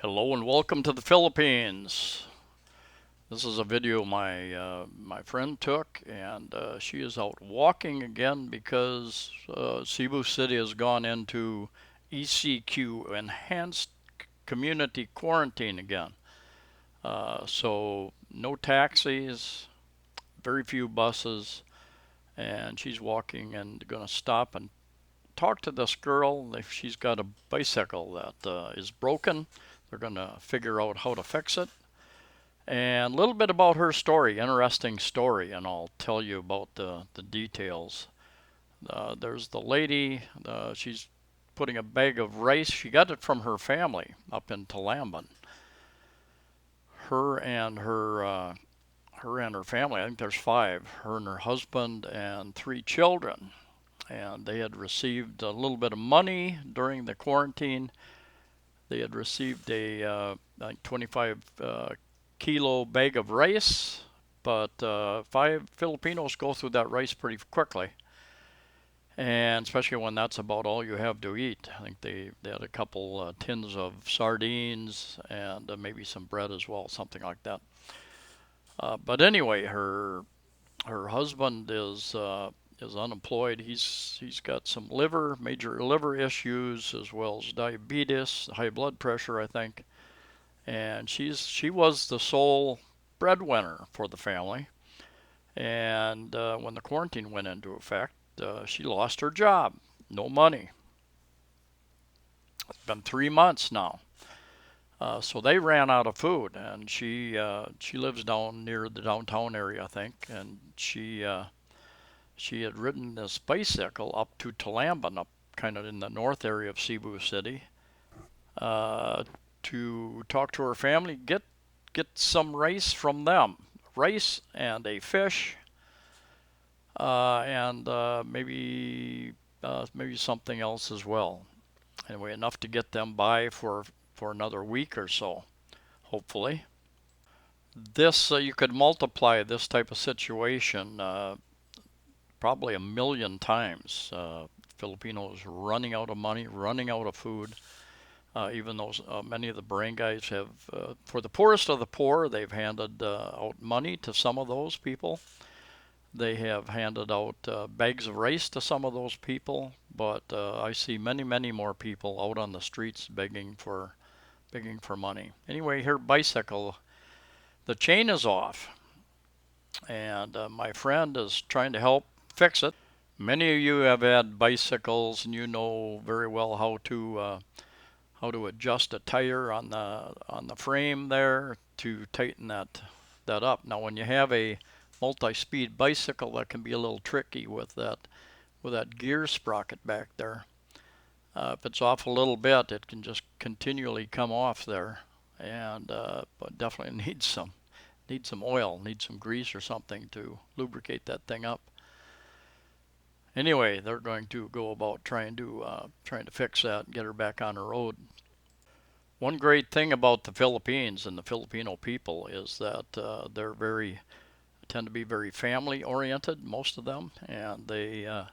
Hello and welcome to the Philippines. This is a video my friend took, and she is out walking again because Cebu City has gone into ECQ, enhanced community quarantine again. So no taxis, very few buses, and she's walking and going to stop and talk to this girl. If she's got a bicycle that is broken, they're going to figure out how to fix it. And a little bit about her story, interesting story, and I'll tell you about the details. There's the lady, she's putting a bag of rice. She got it from her family up in Talamban. Her and her family, I think there's five, her and her husband and three children. And they had received a little bit of money during the quarantine. They had received a like 25 kilo bag of rice, but five Filipinos go through that rice pretty quickly, and especially when that's about all you have to eat. I think they had a couple tins of sardines and maybe some bread as well, something like that. But anyway, her husband is unemployed. He's got some major liver issues, as well as diabetes, high blood pressure, I think. And she was the sole breadwinner for the family. And when the quarantine went into effect, she lost her job. No money. It's been 3 months now. So they ran out of food, and she lives down near the downtown area, I think, and she had ridden this bicycle up to Talamban, up kind of in the north area of Cebu City, uh, to talk to her family, get some rice from them, rice and a fish, and maybe something else as well. Anyway, enough to get them by for another week or so, hopefully. This you could multiply this type of situation probably a million times. Filipinos running out of money, running out of food. Even though many of the barangays have, for the poorest of the poor, they've handed out money to some of those people. They have handed out bags of rice to some of those people, but I see many, many more people out on the streets begging for money. Anyway, her bicycle, the chain is off, and my friend is trying to help fix it. Many of you have had bicycles, and you know very well how to adjust a tire on the frame there to tighten that up. Now, when you have a multi-speed bicycle, that can be a little tricky with that gear sprocket back there. If it's off a little bit, it can just continually come off there, and but definitely needs some oil, needs some grease or something to lubricate that thing up. Anyway, they're going to go about trying to fix that and get her back on the road. One great thing about the Philippines and the Filipino people is that they're very tend to be very family oriented, most of them, and they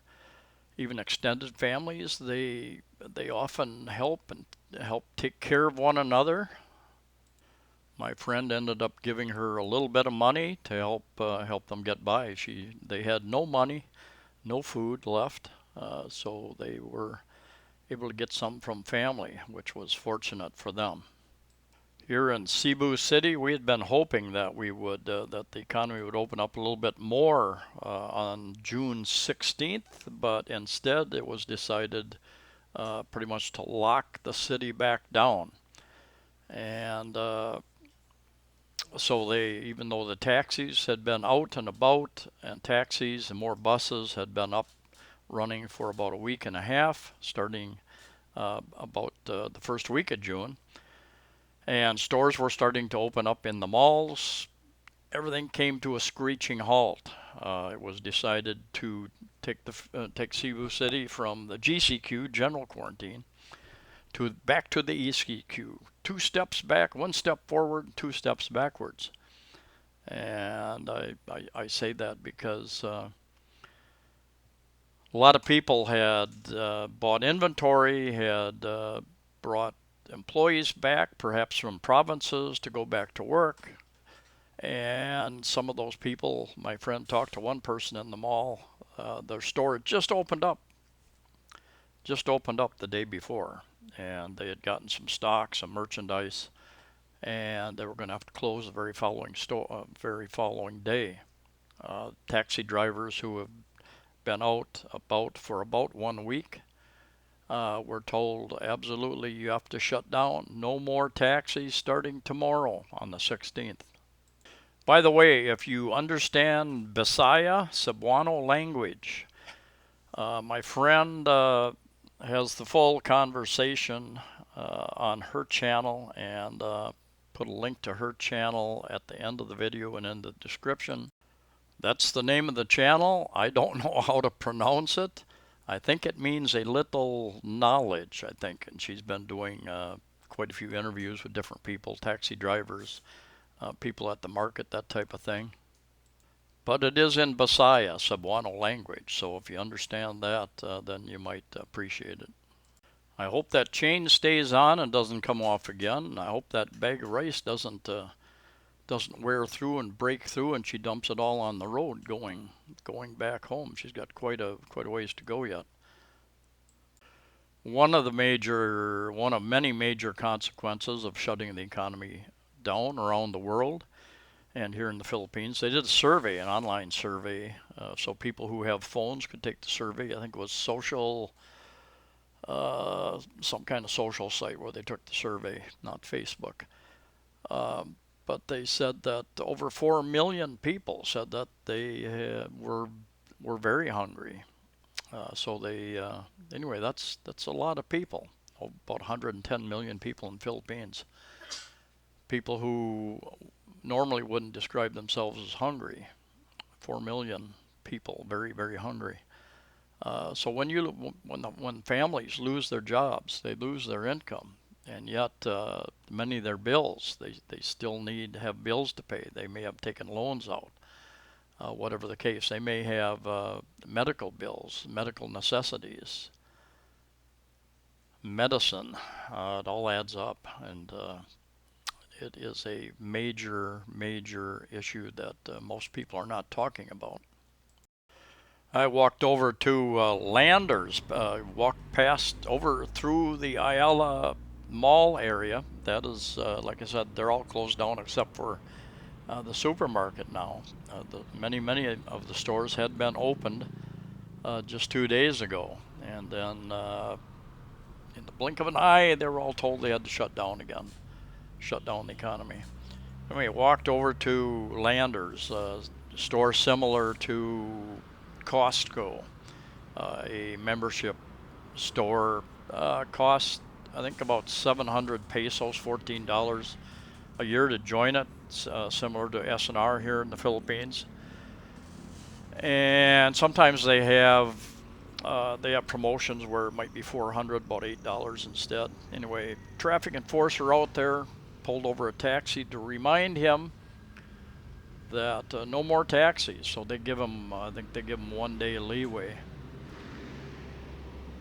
even extended families. They often help take care of one another. My friend ended up giving her a little bit of money to help them get by. They had no money, no food left, so they were able to get some from family, which was fortunate for them. Here in Cebu City, we had been hoping that the economy would open up a little bit more on June 16th, but instead it was decided pretty much to lock the city back down. And so even though the taxis had been out and about, and taxis and more buses had been up running for about a week and a half, starting about the first week of June, and stores were starting to open up in the malls, everything came to a screeching halt. It was decided to take Cebu City from the GCQ, general quarantine, back to the ECQ. 2 steps back, 1 step forward, 2 steps backwards. And I say that because a lot of people had bought inventory, had brought employees back, perhaps from provinces, to go back to work. And some of those people, my friend talked to one person in the mall, their store just opened up the day before, and they had gotten some stock, some merchandise, and they were going to have to close the very following day. Taxi drivers who have been out about for about 1 week were told absolutely you have to shut down. No more taxis starting tomorrow on the 16th. By the way, if you understand Bisaya Cebuano language, my friend has the full conversation on her channel, and put a link to her channel at the end of the video and in the description. That's the name of the channel. I don't know how to pronounce it. I think it means a little knowledge, I think. And she's been doing quite a few interviews with different people, taxi drivers, people at the market, that type of thing. But it is in Bisaya, Cebuano language. So if you understand that, then you might appreciate it. I hope that chain stays on and doesn't come off again. I hope that bag of rice doesn't wear through and break through, and she dumps it all on the road going back home. She's got quite a ways to go yet. One of many major consequences of shutting the economy down around the world and here in the Philippines, they did a survey, an online survey, so people who have phones could take the survey. I think it was some kind of social site where they took the survey, not Facebook. But they said that over 4 million people said that they were very hungry. So anyway, that's a lot of people. About 110 million people in the Philippines. People who normally wouldn't describe themselves as hungry. 4 million people, very, very hungry. So when families lose their jobs, they lose their income, and yet many of their bills, they still need to have bills to pay. They may have taken loans out, whatever the case. They may have medical bills, medical necessities, medicine. It all adds up, and it is a major, major issue that most people are not talking about. I walked over to Landers, walked past over through the Ayala Mall area. That is, like I said, they're all closed down except for the supermarket now. Many of the stores had been opened just 2 days ago, and then in the blink of an eye, they were all told they had to shut down again, shut down the economy. Anyway, walked over to Landers, a store similar to Costco, a membership store. Costs, I think, about 700 pesos, $14 a year to join it, similar to S&R here in the Philippines. And sometimes they have promotions where it might be 400, about $8 instead. Anyway, traffic enforcer out there pulled over a taxi to remind him that no more taxis. So they give him, I think they give him 1 day leeway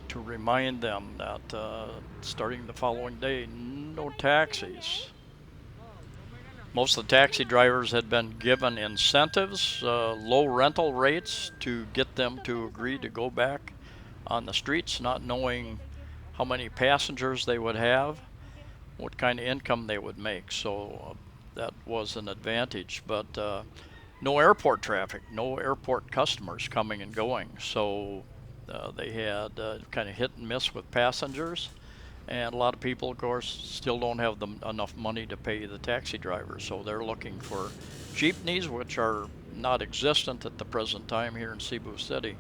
to remind them that starting the following day, no taxis. Most of the taxi drivers had been given incentives, low rental rates to get them to agree to go back on the streets, not knowing how many passengers they would have, what kind of income they would make. So that was an advantage. But no airport traffic, no airport customers coming and going. So they had kind of hit and miss with passengers. And a lot of people, of course, still don't have enough money to pay the taxi drivers. So they're looking for jeepneys, which are not existent at the present time here in Cebu City.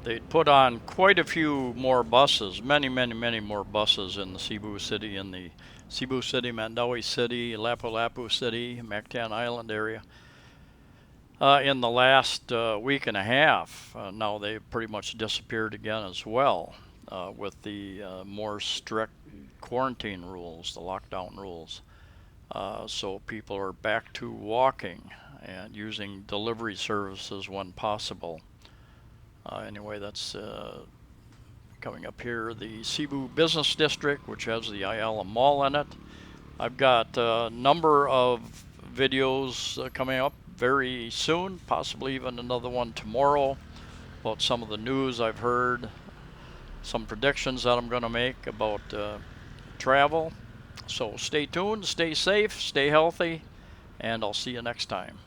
They put on quite a few more buses, many more buses in the Cebu City, Mandaue City, Lapu-Lapu City, Mactan Island area. In the last week and a half, now they've pretty much disappeared again as well. With the more strict quarantine rules, the lockdown rules. So people are back to walking and using delivery services when possible. Anyway, that's coming up here, the Cebu Business District, which has the Ayala Mall in it. I've got a number of videos coming up very soon, possibly even another one tomorrow, about some of the news I've heard, some predictions that I'm going to make about travel. So stay tuned, stay safe, stay healthy, and I'll see you next time.